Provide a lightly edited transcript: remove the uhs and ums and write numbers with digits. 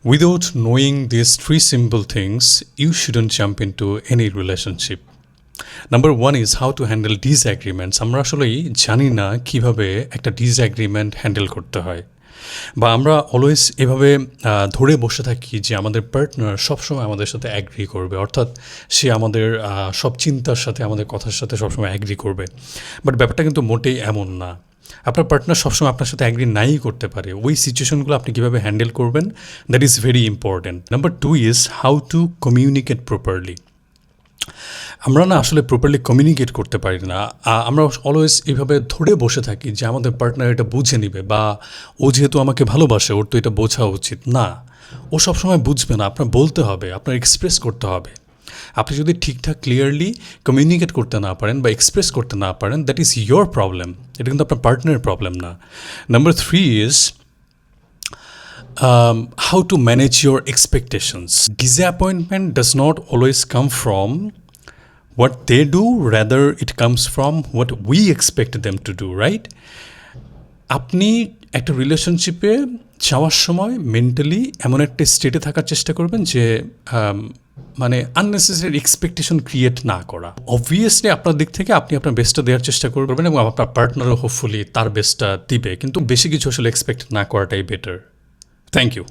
Without knowing these three simple things, you shouldn't jump into any relationship. Number one is how to handle disagreements. আমরা আসলেই জানি না কীভাবে একটা disagreement handle করতে হয়, বা আমরা অলওয়েজ এভাবে ধরে বসে থাকি যে আমাদের পার্টনার সবসময় আমাদের সাথে অ্যাগ্রি করবে, অর্থাৎ সে আমাদের সব চিন্তার সাথে আমাদের কথার সাথে সবসময় অ্যাগ্রি করবে। বাট ব্যাপারটা কিন্তু মোটেই এমন না। আপনার পার্টনার সবসময় আপনার সাথে অ্যাগ্রি নাই করতে পারে। ওই সিচুয়েশনগুলো আপনি কীভাবে হ্যান্ডেল করবেন, that is very important. Number two is how to communicate properly. আমরা না আসলে প্রপারলি কমিউনিকেট করতে পারি না। আমরা অলওয়েজ এইভাবে ধরে বসে থাকি যে আমাদের পার্টনার এটা বুঝে নিবে, বা ও যেহেতু আমাকে ভালোবাসে ওর তো এটা বোঝা উচিত না। ও সবসময় বুঝবে না, আপনার বলতে হবে, আপনার এক্সপ্রেস করতে হবে। আপনি যদি ঠিকঠাক ক্লিয়ারলি কমিউনিকেট করতে না পারেন বা এক্সপ্রেস করতে না পারেন, দ্যাট ইজ ইয়োর প্রবলেম, এটা কিন্তু আপনার পার্টনারের প্রবলেম না। Number three is how to manage your expectations. Disappointment does not always come from what they do, rather it comes from what we expect them to do, right? আপনি একটা রিলেশনশিপে যাওয়ার সময় মেন্টালি এমন একটা স্টেটে থাকার চেষ্টা করবেন যে মানে আননেসেসারি এক্সপেকটেশন ক্রিয়েট না করা। অবভিয়াসলি আপনার দিক থেকে আপনি আপনার বেস্টটা দেওয়ার চেষ্টা করবেন এবং আপনার পার্টনারও হোপফুলি তার বেস্টটা দিবে, কিন্তু বেশি কিছু আসলে এক্সপেক্ট না করাটাই বেটার। Thank you.